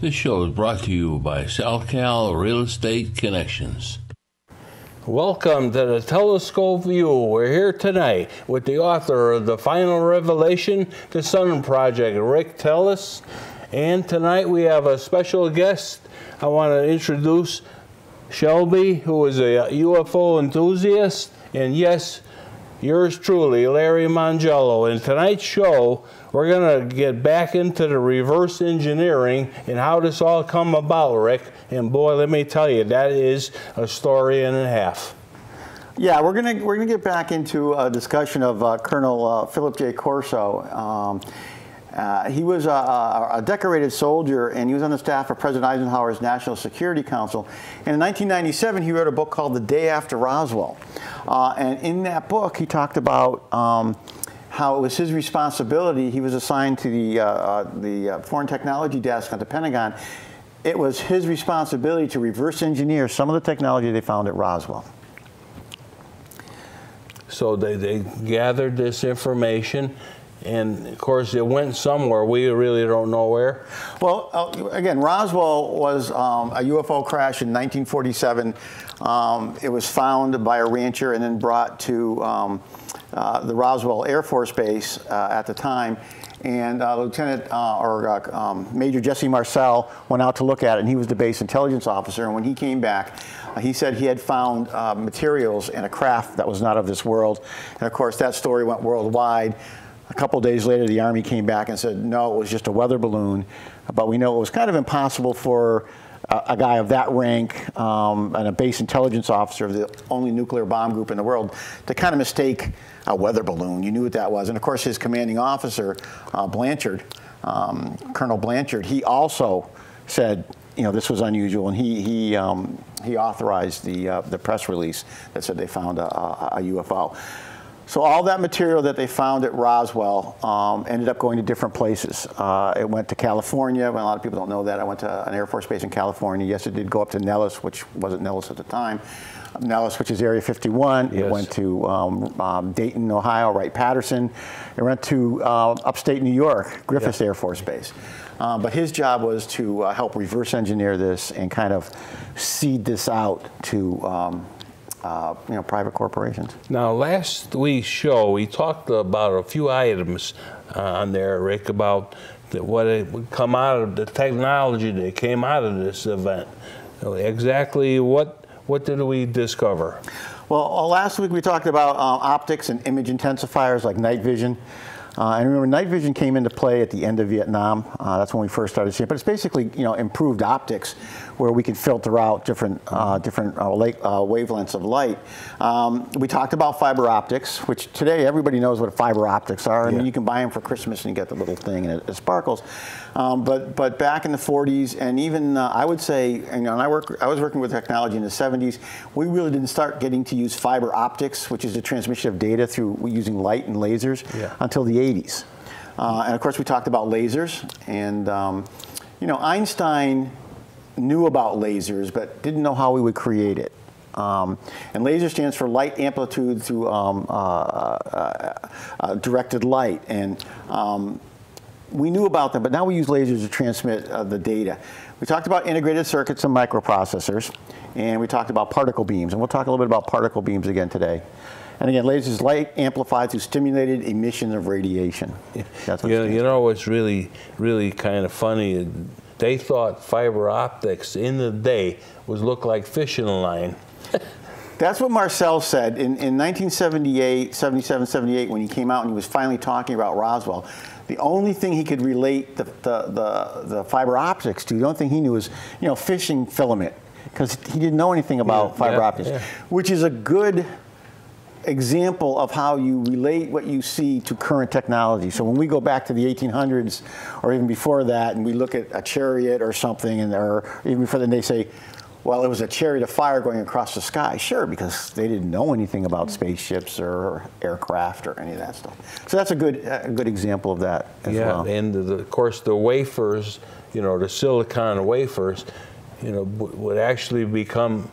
This show is brought to you by SalCal Real Estate Connections. Welcome to the Telescope View. We're here tonight with the author of The Final Revelation, The Sun Project, Rick Teles. And tonight we have a special guest. I want to introduce Shelby, who is a UFO enthusiast, and yes, yours truly, Larry Mangello. In tonight's show, we're going to get back into the reverse engineering and how this all come about, Rick. And boy, let me tell you, that is a story and a half. Yeah, we're gonna get back into a discussion of Colonel Philip J. Corso. He was a decorated soldier, and he was on the staff of President Eisenhower's National Security Council. And in 1997, he wrote a book called The Day After Roswell. And in that book, he talked about how it was his responsibility. He was assigned to the Foreign Technology Desk at the Pentagon. It was his responsibility to reverse engineer some of the technology they found at Roswell. So they gathered this information, and of course it went somewhere. We really don't know where. Well, again, Roswell was a UFO crash in 1947. It was found by a rancher and then brought to the Roswell Air Force Base at the time. And Major Jesse Marcel went out to look at it, and he was the base intelligence officer. And when he came back, he said he had found materials in a craft that was not of this world. And of course, that story went worldwide. A couple of days later, the Army came back and said, no, it was just a weather balloon. But we know it was kind of impossible for a guy of that rank and a base intelligence officer of the only nuclear bomb group in the world to kind of mistake a weather balloon. You knew what that was. And of course, his commanding officer, Blanchard, Colonel Blanchard, he also said, you know, this was unusual, and he authorized the press release that said they found a UFO. So all that material that they found at Roswell ended up going to different places. It went to California. Well, a lot of people don't know that. I went to an Air Force base in California. Yes, it did go up to Teles, which wasn't Nellis at the time. Teles, which is Area 51. Yes. It went to Dayton, Ohio, Wright-Patterson. It went to upstate New York, Griffith Air Force Base. But his job was to help reverse engineer this and kind of seed this out to private corporations. Now, last week's show, we talked about a few items on there, Rick, about what would come out of the technology that came out of this event. Exactly what did we discover? Well, last week we talked about optics and image intensifiers like night vision. And remember, night vision came into play at the end of Vietnam. That's when we first started seeing it. But it's basically, improved optics, where we can filter out different wavelengths of light. We talked about fiber optics, which today everybody knows what fiber optics are. I mean, you can buy them for Christmas and you get the little thing and it sparkles. But back in the 40s, and even I would say, I was working with technology in the 70s. We really didn't start getting to use fiber optics, which is the transmission of data through using light and lasers, until the 80s. And of course, we talked about lasers, and Einstein knew about lasers, but didn't know how we would create it. And laser stands for light amplitude through directed light. And we knew about them, but now we use lasers to transmit the data. We talked about integrated circuits and microprocessors, and we talked about particle beams. And we'll talk a little bit about particle beams again today. And again, lasers light amplified through stimulated emission of radiation. That's what what's really kind of funny. They thought fiber optics in the day looked like fishing line. That's what Marcel said in 1978, 77, 78, when he came out and he was finally talking about Roswell. The only thing he could relate the fiber optics to, the only thing he knew was, fishing filament, because he didn't know anything about fiber optics, which is a good example of how you relate what you see to current technology. So when we go back to the 1800s or even before that, and we look at a chariot or something, or even before then, they say, well, it was a chariot of fire going across the sky. Sure, because they didn't know anything about spaceships or aircraft or any of that stuff. So that's a good example of that as well. And of course the wafers, the silicon wafers, would actually become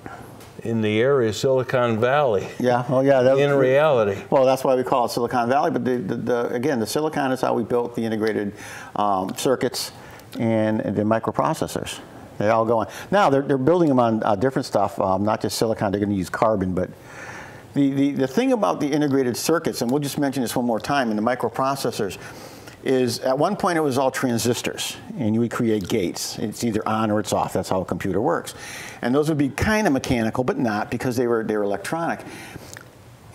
in the area Silicon Valley. Yeah, well, yeah. In reality. Well, that's why we call it Silicon Valley. But again, the silicon is how we built the integrated circuits. and the microprocessors. They all go on. Now they're building them on different stuff, not just silicon. They're going to use carbon, but the thing about the integrated circuits, and we'll just mention this one more time, in the microprocessors, is at one point it was all transistors, and you would create gates. It's either on or it's off. That's how a computer works. And those would be kind of mechanical, but not, because they were electronic.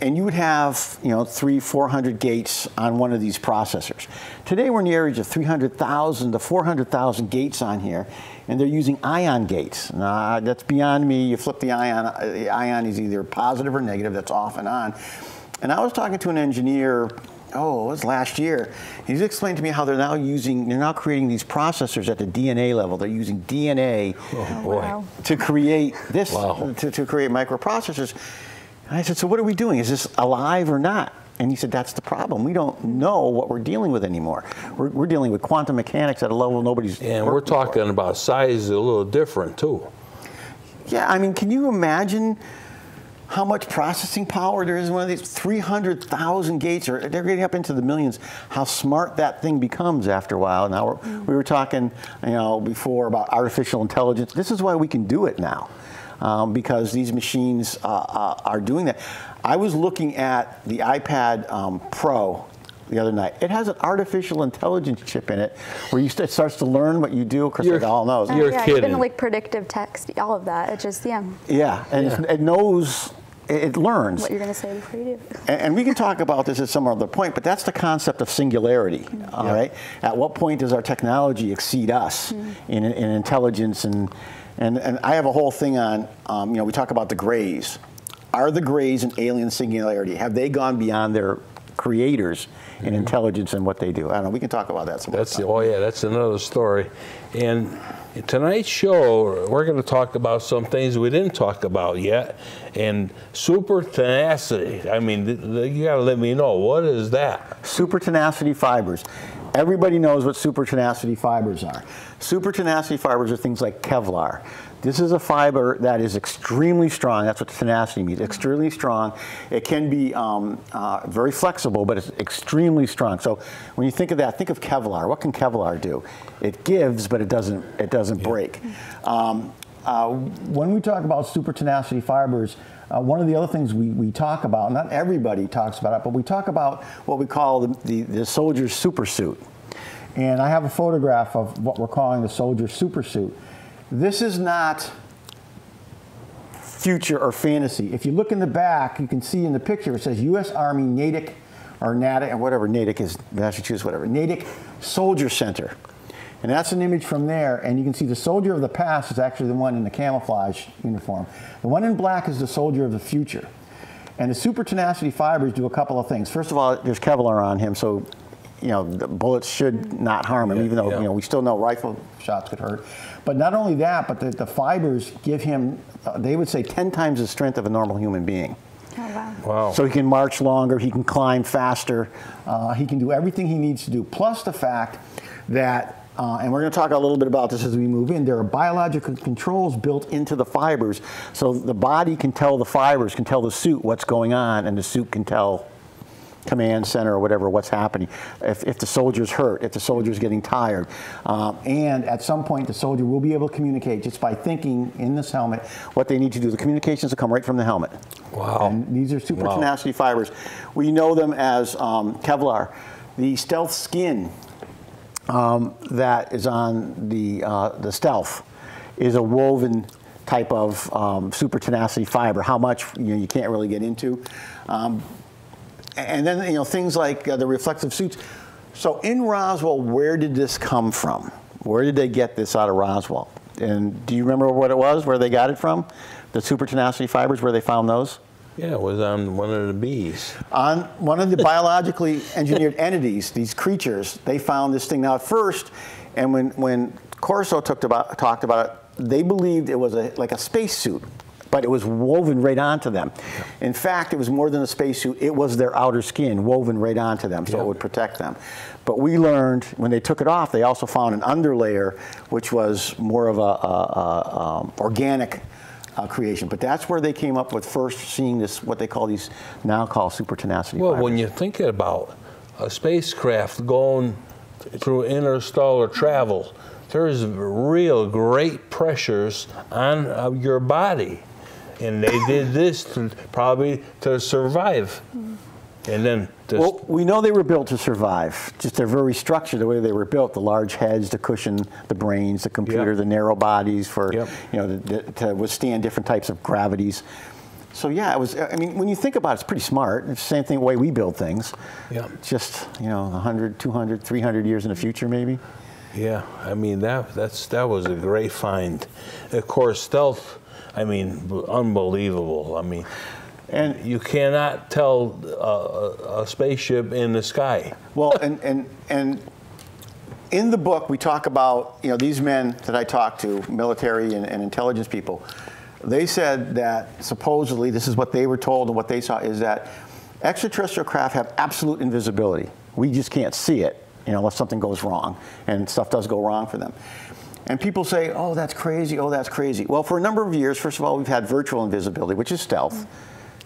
And you would have, 300-400 gates on one of these processors. Today we're in the average of 300,000 to 400,000 gates on here, and they're using ion gates. Now, that's beyond me. You flip the ion is either positive or negative. That's off and on. And I was talking to an engineer, it was last year. He's explained to me how they're now creating these processors at the DNA level. They're using DNA to create this, to create microprocessors. And I said, so what are we doing? Is this alive or not? And he said, that's the problem. We don't know what we're dealing with anymore. We're dealing with quantum mechanics at a level nobody's And we're talking before. about size a little different, too. Yeah, I mean, can you imagine how much processing power there is in one of these? 300,000 gates, or they're getting up into the millions. How smart that thing becomes after a while. Now, we were talking, before about artificial intelligence. This is why we can do it now. Because these machines are doing that. I was looking at the iPad Pro the other night. It has an artificial intelligence chip in it where it starts to learn what you do. Of course, it all knows. You're kidding. Even like predictive text, all of that. It just, Yeah, and it knows, it learns. What you're going to say before you do. And we can talk about this at some other point, but that's the concept of singularity, all right? At what point does our technology exceed us in intelligence and I have a whole thing on, we talk about the Greys. Are the Greys an alien singularity? Have they gone beyond their creators in intelligence and what they do? I don't know. We can talk about that some more time. That's another story. And tonight's show, we're going to talk about some things we didn't talk about yet. And super tenacity. I mean, you got to let me know. What is that? Super tenacity fibers. Everybody knows what super tenacity fibers are. Super tenacity fibers are things like Kevlar. This is a fiber that is extremely strong. That's what tenacity means. Extremely strong. It can be very flexible, but it's extremely strong. So when you think of that, think of Kevlar. What can Kevlar do? It gives, but it doesn't break. When we talk about super tenacity fibers, one of the other things we talk about, not everybody talks about it, but we talk about what we call the Soldiers Supersuit. And I have a photograph of what we're calling the Soldiers Supersuit. This is not future or fantasy. If you look in the back, you can see in the picture, it says U.S. Army Natick, or Natick, or whatever, Natick is, Massachusetts, whatever, Natick Soldier Center. And that's an image from there, and you can see the soldier of the past is actually the one in the camouflage uniform. The one in black is the soldier of the future. And the super tenacity fibers do a couple of things. First of all, there's Kevlar on him, so the bullets should not harm him, even though we still know rifle shots could hurt. But not only that, but the fibers give him, they would say, 10 times the strength of a normal human being. Oh, wow. Wow. So he can march longer, he can climb faster, he can do everything he needs to do. Plus the fact that, and we're going to talk a little bit about this as we move in, there are biological controls built into the fibers, so the body can tell the fibers, can tell the suit what's going on, and the suit can tell command center or whatever what's happening. If the soldier's hurt, if the soldier's getting tired. And at some point the soldier will be able to communicate just by thinking in this helmet what they need to do. The communications will come right from the helmet. Wow. And these are super tenacity fibers. We know them as Kevlar. The stealth skin that is on the stealth is a woven type of super tenacity fiber. How much you can't really get into. And then things like the reflective suits. So in Roswell, where did this come from? Where did they get this out of Roswell? And do you remember what it was, where they got it from? The super tenacity fibers, where they found those? Yeah, it was on one of the bees. On one of the biologically engineered entities, these creatures, they found this thing. Now at first, and when Corso talked about it, they believed it was like a spacesuit. But it was woven right onto them. In fact, it was more than a spacesuit. It was their outer skin woven right onto them, so it would protect them. But we learned when they took it off, they also found an underlayer, which was more of a organic creation. But that's where they came up with first seeing this, what they call these now called super tenacity fibers. Well, when you think about a spacecraft going through interstellar travel, there's real great pressures on your body. And they did this probably to survive. And then well, we know they were built to survive. Just their very structure, the way they were built, the large heads to cushion the brains, the computer, the narrow bodies for, you know, to withstand different types of gravities. So yeah, it was, I mean, when you think about it, it's pretty smart. It's the same thing, the way we build things. Yeah. Just, you know, 100, 200, 300 years in the future, maybe. Yeah, I mean, that was a great find. Of course, stealth, I mean, unbelievable. I mean, and you cannot tell a spaceship in the sky. Well, and in the book, we talk about, you know, these men that I talked to, military and intelligence people, they said that supposedly, this is what they were told and what they saw, is that extraterrestrial craft have absolute invisibility. We just can't see it, you know, unless something goes wrong, and stuff does go wrong for them. And people say, oh, that's crazy, oh, that's crazy. Well, for a number of years, first of all, we've had virtual invisibility, which is stealth,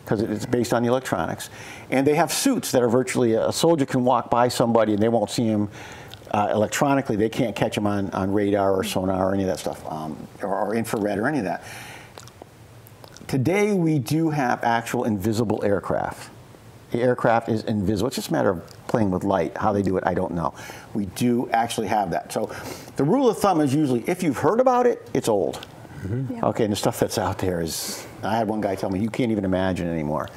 because it's based on the electronics. And they have suits that are virtually, a soldier can walk by somebody and they won't see him electronically. They can't catch him on radar or sonar or any of that stuff, or infrared or any of that. Today, we do have actual invisible aircraft. The aircraft is invisible. It's just a matter of playing with light. How they do it, I don't know. We do actually have that. So the rule of thumb is usually, if you've heard about it, it's old. Okay, and the stuff that's out there is, I had one guy tell me, you can't even imagine anymore.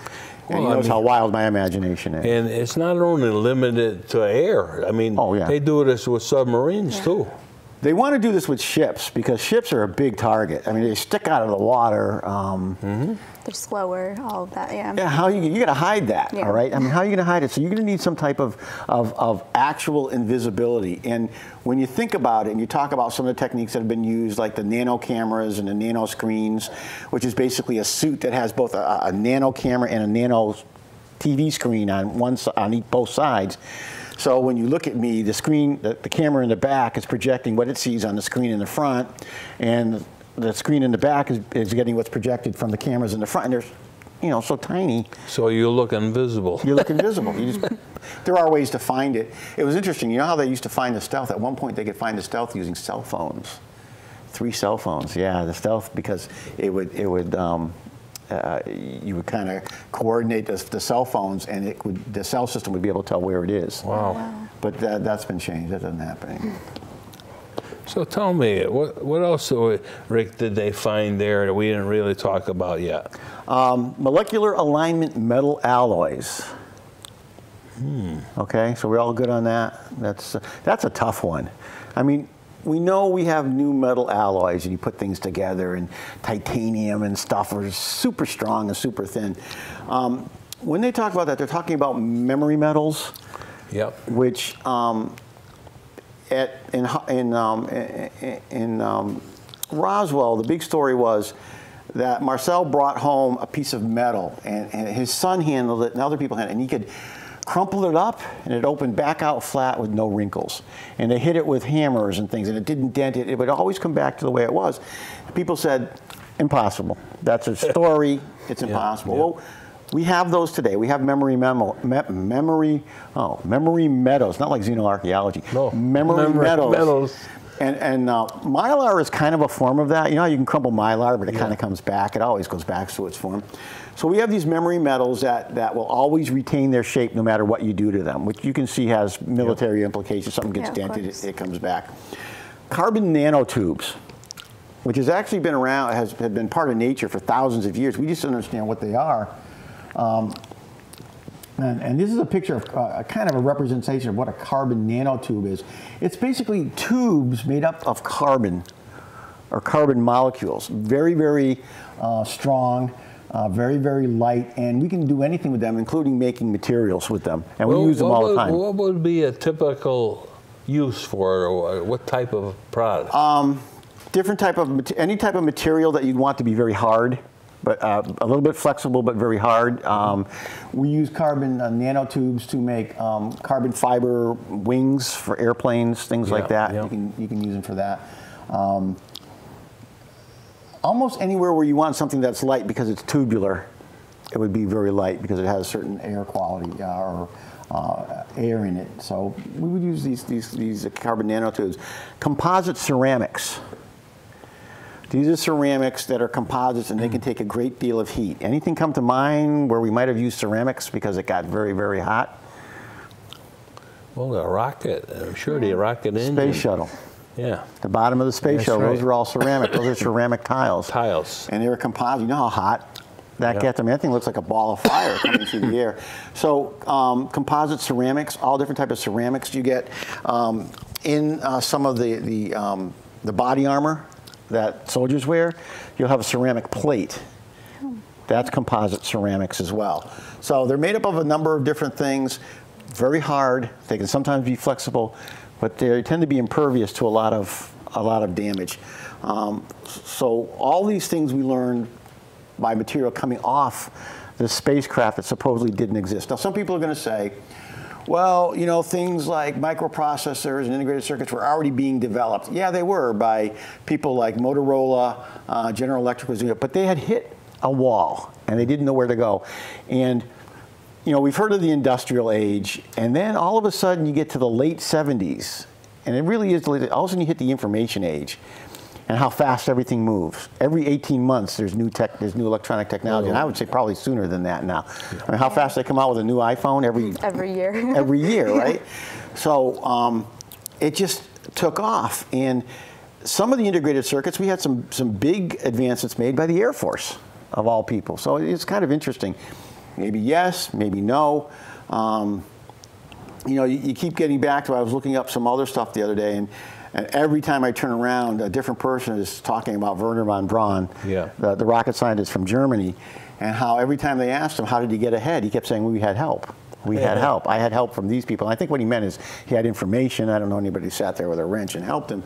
And he knows how wild my imagination is. And it's not only limited to air. I mean, they do this with submarines too. They want to do this with ships because ships are a big target. I mean, they stick out of the water. They're slower, all of that, Yeah, how you got to hide that, all right? I mean, how are you going to hide it? So you're going to need some type of actual invisibility. And when you think about it, and you talk about some of the techniques that have been used, like the nano cameras and the nano screens, which is basically a suit that has both a nano camera and a nano TV screen on both sides. So when you look at me, the screen, the camera in the back is projecting what it sees on the screen in the front, and the screen in the back is getting what's projected from the cameras in the front, and they're, you know, so tiny. So you look invisible. You look invisible. There are ways to find it. It was interesting. You know how they used to find the stealth? At one point, they could find the stealth using cell phones. 3 cell phones. Yeah, the stealth, because you would kind of coordinate the cell phones, and the cell system would be able to tell where it is. Wow. But that's been changed. That doesn't happen anymore. So tell me, what else, Rick, did they find there that we didn't really talk about yet? Molecular alignment metal alloys. Okay, so we're all good on that? That's a tough one. I mean, we know we have new metal alloys, and you put things together, and titanium and stuff are super strong and super thin. When they talk about that, they're talking about memory metals, which in Roswell, the big story was that Marcel brought home a piece of metal, and his son handled it, and other people handled it, and he could crumple it up, and it opened back out flat with no wrinkles. And they hit it with hammers and things, and it didn't dent it. It would always come back to the way it was. People said, impossible. That's a story. It's impossible. Well, we have those today. We have memory metals, not like xenoarchaeology. No, memory metals. And mylar is kind of a form of that. You know how you can crumble mylar, but it kind of comes back. It always goes back to its form. So we have these memory metals that will always retain their shape no matter what you do to them, which you can see has military implications. Something gets dented, it comes back. Carbon nanotubes, which has actually been around, has been part of nature for thousands of years. We just don't understand what they are. And this is a picture of kind of a representation of what a carbon nanotube is. It's basically tubes made up of carbon, or carbon molecules. Very, very strong, very, very light, and we can do anything with them, including making materials with them. And we use them all the time. What would be a typical use for it, or what type of product? Different type of, any type of material that you'd want to be very hard, but a little bit flexible, but very hard. We use carbon nanotubes to make carbon fiber wings for airplanes, things like that. You can use them for that. Almost anywhere where you want something that's light because it's tubular, it would be very light because it has a certain air quality or air in it. So we would use these carbon nanotubes. Composite ceramics. These are ceramics that are composites, and they can take a great deal of heat. Anything come to mind where we might have used ceramics because it got very, very hot? Well, the rocket, I'm sure the rocket engine. Space shuttle. Yeah. The bottom of the space shuttle, right. those are all ceramic. Those are ceramic tiles. Tiles. And they were composite. You know how hot that gets? I mean, that thing looks like a ball of fire coming through the air. So composite ceramics, all different types of ceramics you get. In some of the body armor that soldiers wear, you'll have a ceramic plate. That's composite ceramics as well. So they're made up of a number of different things. Very hard. They can sometimes be flexible, but they tend to be impervious to a lot of damage. So all these things we learned by material coming off the spacecraft that supposedly didn't exist. Now, some people are going to say, well, you know, things like microprocessors and integrated circuits were already being developed. Yeah, they were by people like Motorola, General Electric was doing it, but they had hit a wall and they didn't know where to go. And you know, we've heard of the industrial age, and then all of a sudden you get to the late 70s, and it really is, all of a sudden you hit the information age, and how fast everything moves. Every 18 months there's new electronic technology, and I would say probably sooner than that now. I mean, how fast they come out with a new iPhone every year. Every year, right? So it just took off, and some of the integrated circuits, we had some big advancements made by the Air Force, of all people. So it's kind of interesting. Maybe yes, maybe no. You know, you keep getting back to, I was looking up some other stuff the other day, and every time I turn around, a different person is talking about Werner von Braun, the rocket scientist from Germany, and how every time they asked him, how did he get ahead, he kept saying, well, we had help. We had help. I had help from these people. And I think what he meant is he had information. I don't know anybody who sat there with a wrench and helped him.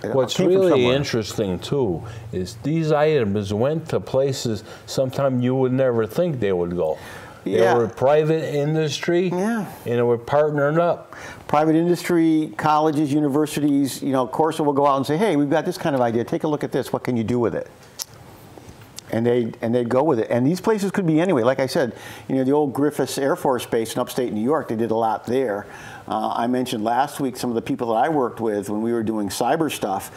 What's really interesting, too, is these items went to places sometimes you would never think they would go. They were private industry, and they were partnering up. Private industry, colleges, universities, you know, Corsa will go out and say, hey, we've got this kind of idea. Take a look at this. What can you do with it? And they'd go with it. And these places could be anyway. Like I said, you know, the old Griffiths Air Force Base in upstate New York, they did a lot there. I mentioned last week some of the people that I worked with when we were doing cyber stuff.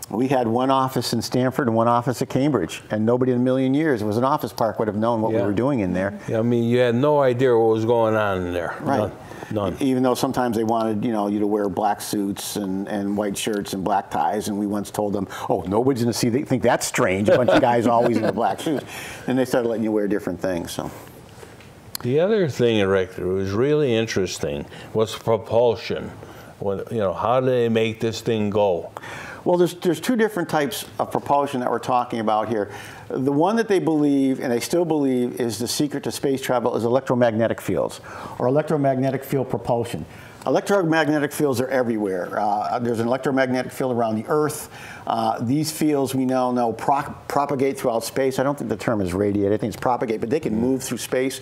We had one office in Stanford and one office at Cambridge, and nobody in a million years, it was an office park, would have known what we were doing in there. Yeah, I mean, you had no idea what was going on in there. Right. None. Even though sometimes they wanted, you know, you to wear black suits and white shirts and black ties, and we once told them, oh, nobody's going to see, they think that's strange, a bunch of guys always in the black suits. And they started letting you wear different things. So. The other thing, Rick, that was really interesting was propulsion. When, you know, how do they make this thing go? Well, there's two different types of propulsion that we're talking about here. The one that they believe, and they still believe, is the secret to space travel is electromagnetic fields, or electromagnetic field propulsion. Electromagnetic fields are everywhere. There's an electromagnetic field around the Earth. These fields we now know propagate throughout space. I don't think the term is radiate. I think it's propagate, but they can move through space.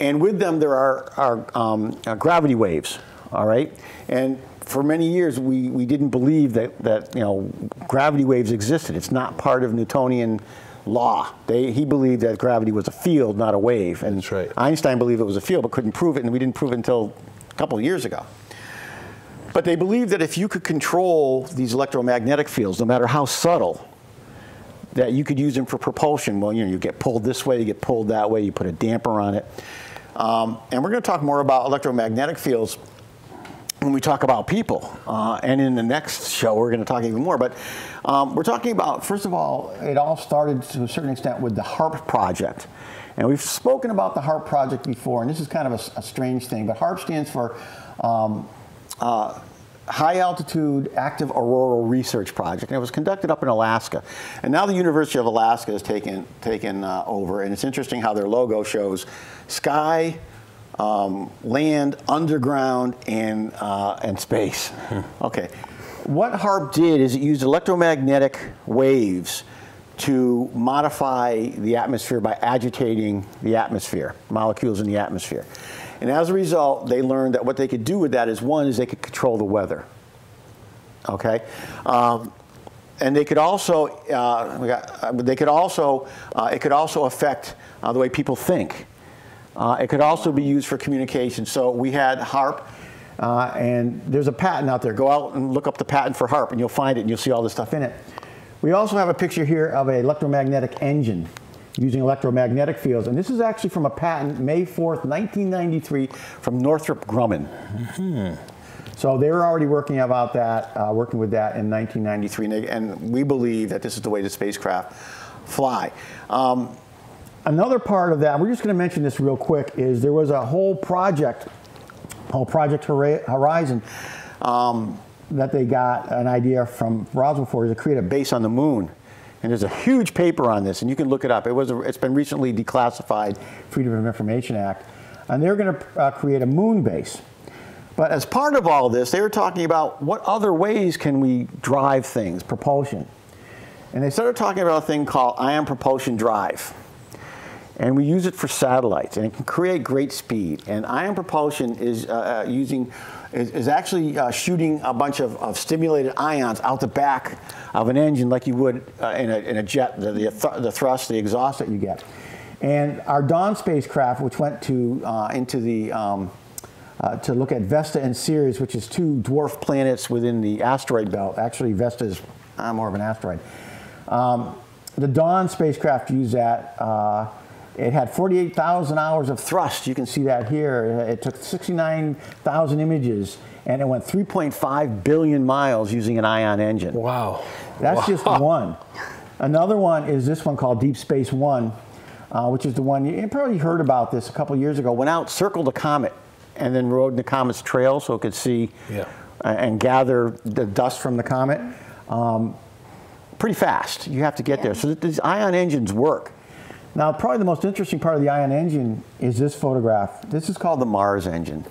And with them, there are gravity waves, all right? And for many years, we didn't believe that you know, gravity waves existed. It's not part of Newtonian law. He believed that gravity was a field, not a wave. And that's right. Einstein believed it was a field, but couldn't prove it, and we didn't prove it until a couple of years ago. But they believed that if you could control these electromagnetic fields, no matter how subtle, that you could use them for propulsion. Well, you know, you get pulled this way, you get pulled that way, you put a damper on it. And we're going to talk more about electromagnetic fields when we talk about people. And in the next show, we're going to talk even more. But we're talking about, first of all, it all started to a certain extent with the HARP project. And we've spoken about the HARP project before, and this is kind of a strange thing, but HARP stands for High Altitude Active Auroral Research Project, and it was conducted up in Alaska. And now the University of Alaska has taken over, and it's interesting how their logo shows sky, land, underground, and space. Okay. What HARP did is it used electromagnetic waves to modify the atmosphere by agitating the atmosphere, molecules in the atmosphere. And as a result, they learned that what they could do with that is, one, is they could control the weather. Okay? And they could also, it could also affect the way people think. It could also be used for communication. So we had HARP, and there's a patent out there. Go out and look up the patent for HARP, and you'll find it, and you'll see all this stuff in it. We also have a picture here of an electromagnetic engine using electromagnetic fields. And this is actually from a patent, May 4th, 1993, from Northrop Grumman. So they were already working about that, working with that in 1993, and we believe that this is the way the spacecraft fly. Another part of that, we're just going to mention this real quick, is there was a whole project called Project Horizon that they got an idea from Roswell for, to create a base on the moon. And there's a huge paper on this, and you can look it up. It's been recently declassified, Freedom of Information Act, and they're going to create a moon base. But as part of all this, they were talking about what other ways can we drive things, propulsion. And they started talking about a thing called ion propulsion drive. And we use it for satellites, and it can create great speed. And ion propulsion is actually shooting a bunch of stimulated ions out the back of an engine like you would in a jet, the thrust, the exhaust that you get. And our Dawn spacecraft, which went to look at Vesta and Ceres, which is two dwarf planets within the asteroid belt. Actually, Vesta is more of an asteroid. The Dawn spacecraft used that. It had 48,000 hours of thrust. You can see that here. It took 69,000 images, and it went 3.5 billion miles using an ion engine. Wow. That's just one. Another one is this one called Deep Space One, which is the one, you probably heard about this a couple years ago, went out, circled a comet, and then rode in the comet's trail so it could see and gather the dust from the comet. Pretty fast. You have to get there. So these ion engines work. Now, probably the most interesting part of the ion engine is this photograph. This is called the Mars engine,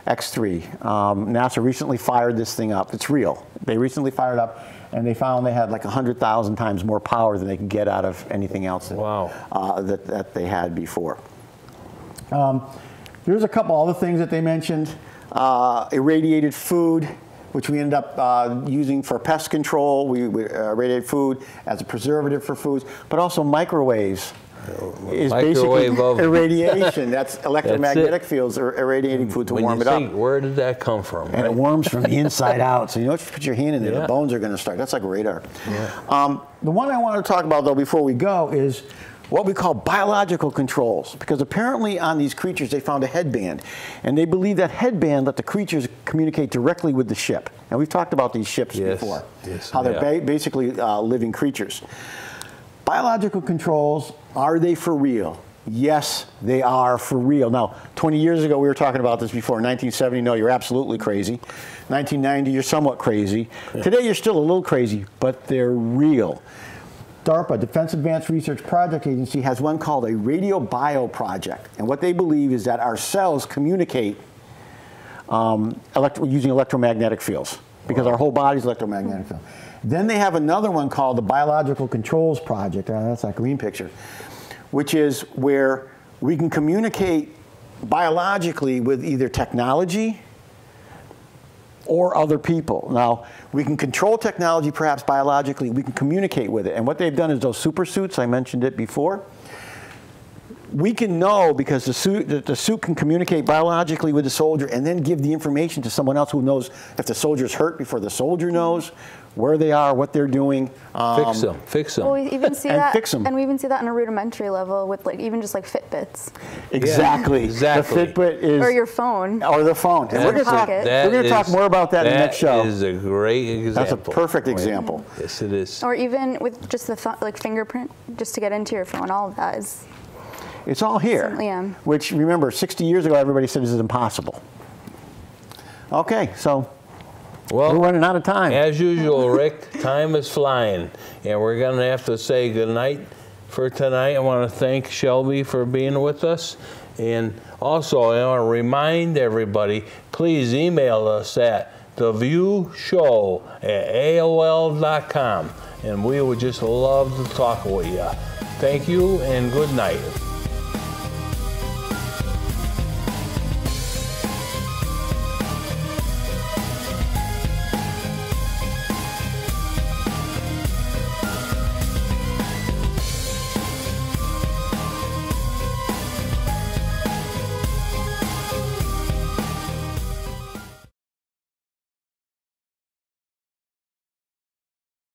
X3. NASA recently fired this thing up. It's real. They recently fired up, and they found they had like 100,000 times more power than they could get out of anything else that they had before. There's a couple other things that they mentioned. Irradiated food, which we ended up using for pest control. We irradiated food as a preservative for foods, but also microwaves. Is basically irradiation. That's electromagnetic fields are irradiating food to warm it up. Where did that come from? And it warms from the inside out. So you know, if you put your hand in there, the bones are going to start. That's like radar. The one I want to talk about, though, before we go is what we call biological controls. Because apparently on these creatures, they found a headband. And they believe that headband let the creatures communicate directly with the ship. And we've talked about these ships before, how they're basically living creatures. Biological controls, are they for real? Yes, they are for real. Now, 20 years ago, we were talking about this before. 1970, no, you're absolutely crazy. 1990, you're somewhat crazy. Today, you're still a little crazy, but they're real. DARPA, Defense Advanced Research Project Agency, has one called a radio bio project. And what they believe is that our cells communicate using electromagnetic fields, because our whole body's electromagnetic field. Then they have another one called the Biological Controls Project. That's that green picture, which is where we can communicate biologically with either technology or other people. Now, we can control technology perhaps biologically. We can communicate with it. And what they've done is those supersuits, I mentioned it before, we can know because the suit can communicate biologically with the soldier and then give the information to someone else who knows if the soldier's hurt before the soldier knows where they are, what they're doing. Fix them. Well, we even see that, fix them. and we even see that on a rudimentary level with even just like Fitbits. Exactly. Exactly. The Fitbit is, or your phone. Or the phone. And we're going to talk more about that in the next show. That is a great example. That's a perfect example. Yes, it is. Or even with just the fingerprint, just to get into your phone. All of that is. It's all here. Which, remember, 60 years ago, everybody said this is impossible. Okay, so. Well, we're running out of time. As usual, Rick, time is flying. And we're going to have to say goodnight for tonight. I want to thank Shelby for being with us. And also, I want to remind everybody, please email us at theviewshow@aol.com. And we would just love to talk with you. Thank you and good night.